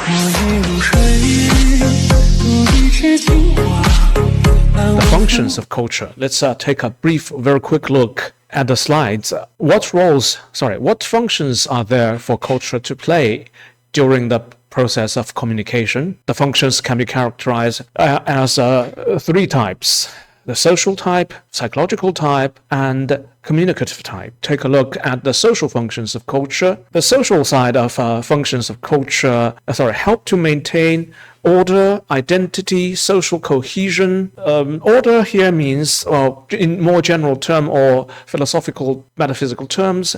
The functions of culture. Let's take a brief, very quick look at the slides. What functions are there for culture to play during the process of communication? The functions can be characterized as three types: the social type, psychological type, and communicative type. Take a look at the social functions of culture. The social side of functions of culture help to maintain order, identity, social cohesion. Order here means, in more general term or philosophical, metaphysical terms,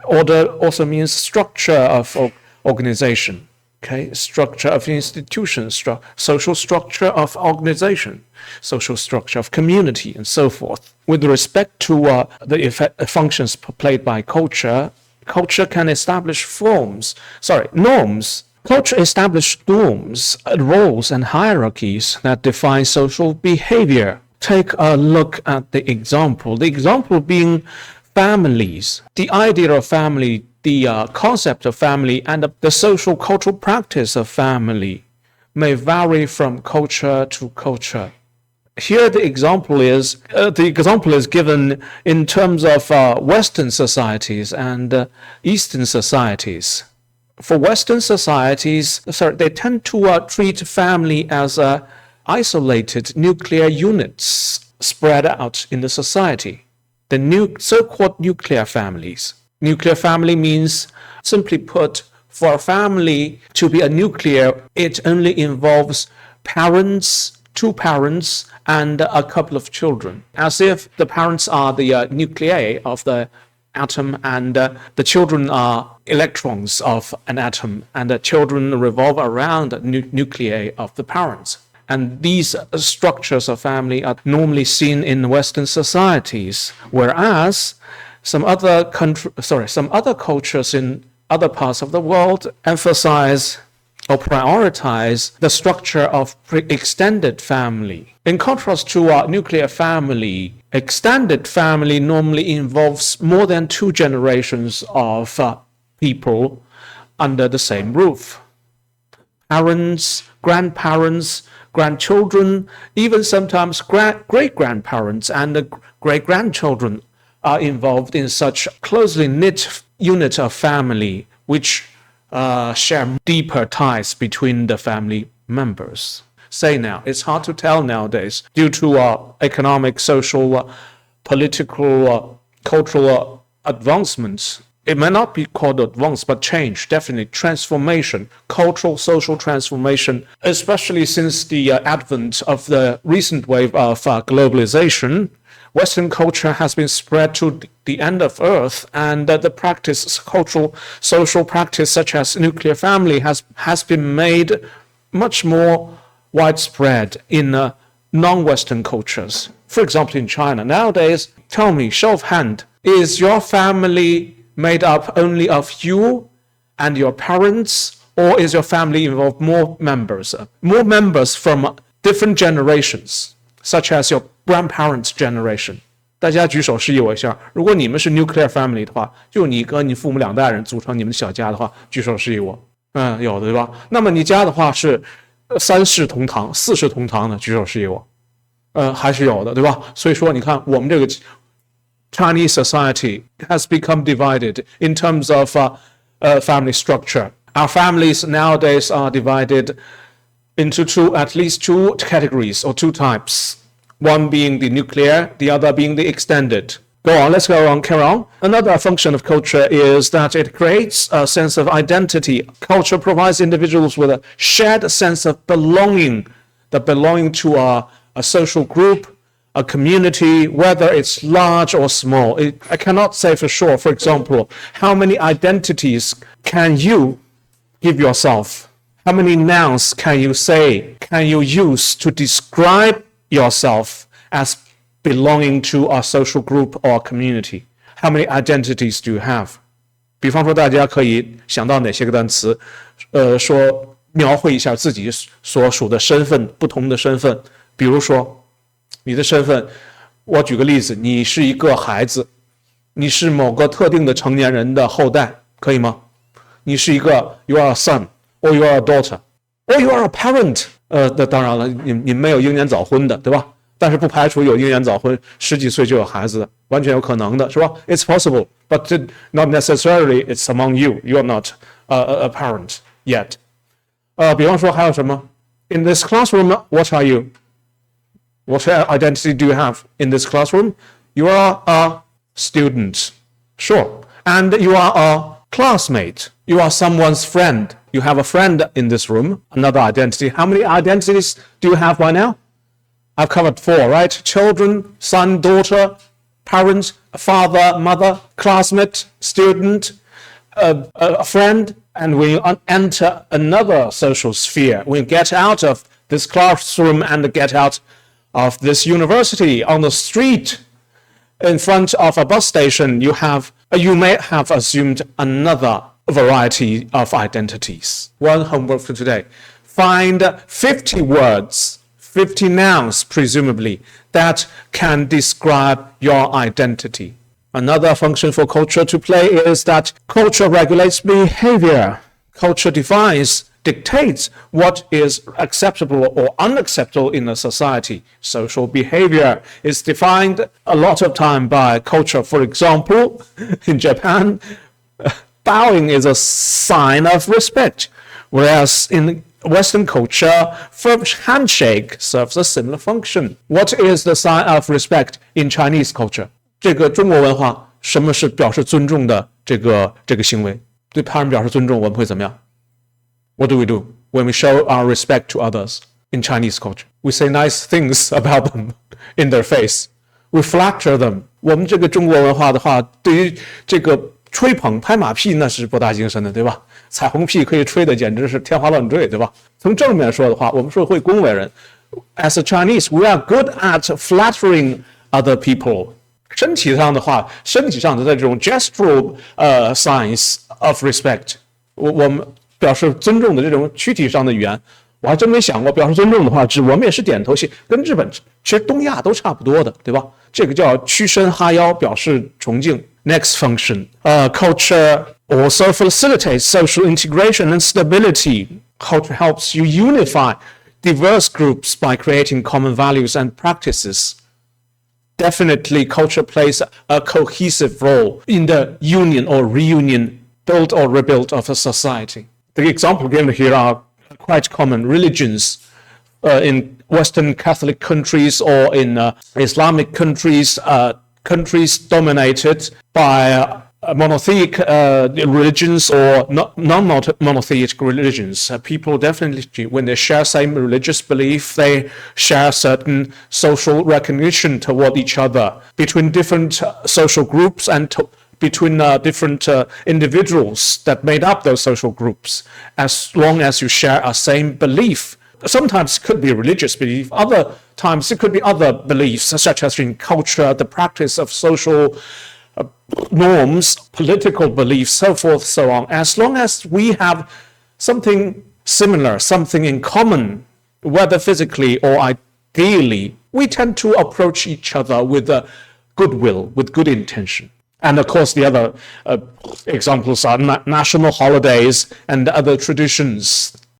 order also means structure of organization. Okay, structure of institutions, social structure of organization, social structure of community, and so forth. With respect to the functions played by culture, culture can establish norms. Culture establishes norms, roles, and hierarchies that define social behavior. Take a look at the example. The example being families. The idea of family, the concept of family, and the social cultural practice of family may vary from culture to culture. Here the example is given in terms of Western societies and Eastern societies. For Western societies, they tend to treat family as isolated nuclear units spread out in the society. The so-called nuclear families. Nuclear family means, simply put, for a family to be a nuclear, it only involves parents, two parents, and a couple of children, as if the parents are the nuclei of the atom and the children are electrons of an atom, and the children revolve around the nuclei of the parents. And these structures of family are normally seen in Western societies, whereas some other cultures in other parts of the world emphasize or prioritize the structure of extended family. In contrast to a nuclear family, extended family normally involves more than two generations of people under the same roof. Parents, grandparents, grandchildren, even sometimes great-grandparents and great-grandchildren are involved in such closely knit unit of family, which share deeper ties between the family members. Say now, it's hard to tell nowadays due to economic, social, political, cultural advancements. It may not be called advance, but change, definitely transformation, cultural, social transformation, especially since the advent of the recent wave of globalization. Western culture has been spread to the end of Earth, and the practice, cultural, social practice such as nuclear family has been made much more widespread in non-Western cultures. For example, in China nowadays, tell me, show of hand, is your family made up only of you and your parents, or is your family involved more members from different generations, such as your grandparents' generation? 大家举手示意我一下，如果你们是 nuclear family 的话，就你跟你父母两代人组成你们的小家的话，举手示意我。有的对吧？那么你家的话是三世同堂、四世同堂的，举手示意我。还是有的对吧？所以说你看我们这个 Chinese society has become divided in terms of family structure. Our families nowadays are divided into at least two categories or two types. One being the nuclear, the other being the extended. Go on, let's go on, carry on. Another function of culture is that it creates a sense of identity. Culture provides individuals with a shared sense of belonging, the belonging to a social group, a community, whether it's large or small. I cannot say for sure, for example, how many identities can you give yourself? How many nouns can you use to describe yourself as belonging to a social group or community? How many identities do you have? 比方说大家可以想到哪些个单词说描绘一下自己所属的身份，不同的身份。比如说你的身份，我举个例子，你是一个孩子，你是某个特定的成年人的后代，可以吗？你是一个 you are a son or you are a daughter, or you are a parent. 当然了，你没有英年早婚的，对吧？但是不排除有英年早婚，10几岁就有孩子的，完全有可能的，是吧 ？It's possible, but not necessarily it's among you. You are not a parent yet. 比方说还有什么 ？In this classroom, what are you? What identity do you have in this classroom? You are a student, sure, and you are a classmate. You are someone's friend. You have a friend in this room, another identity. How many identities do you have by now? I've covered 4, right? Children, son, daughter, parent, father, mother, classmate, student, a friend, and when you enter another social sphere, when you get out of this classroom and get out of this university, on the street, in front of a bus station, you may have assumed another variety of identities. One homework for today. Find 50 words, 50 nouns, presumably, that can describe your identity. Another function for culture to play is that culture regulates behavior. Culture dictates what is acceptable or unacceptable in a society. Social behavior is defined a lot of time by culture. For example, in Japan, bowing is a sign of respect, whereas in Western culture, firm handshake serves a similar function. What is the sign of respect in Chinese culture? 这个中国文化，什么是表示尊重的这个行为？对他人表示尊重，我们会怎么样？ What do we do when we show our respect to others in Chinese culture? We say nice things about them in their face. We flatter them. 我们这个中国文化的话，对于这个吹捧拍马屁那是博大精深的，对吧？彩虹屁可以吹的简直是天花乱坠，对吧？从正面说的话，我们说会恭维人。As a Chinese, we are good at flattering other people. 身体上的话，身体上的这种 gestural signs of respect， 我们表示尊重的这种躯体上的语言，我还真没想过表示尊重的话，我们也是点头戏，跟日本其实东亚都差不多的，对吧？这个叫屈身哈腰，表示崇敬。Next function, culture also facilitates social integration and stability. Culture helps you unify diverse groups by creating common values and practices. Definitely, culture plays a cohesive role in the union or reunion, build or rebuild of a society. The example given here are quite common. Religions in Western Catholic countries or in Islamic countries, countries dominated by monotheic religions or non-monotheic religions. People definitely, when they share same religious belief, they share certain social recognition toward each other between different social groups and between different individuals that made up those social groups, as long as you share a same belief. Sometimes it could be religious belief, other times it could be other beliefs, such as in culture, the practice of social norms, political beliefs, so forth, so on. As long as we have something similar, something in common, whether physically or ideally, we tend to approach each other with goodwill, with good intention. And of course, the other examples are national holidays and other traditions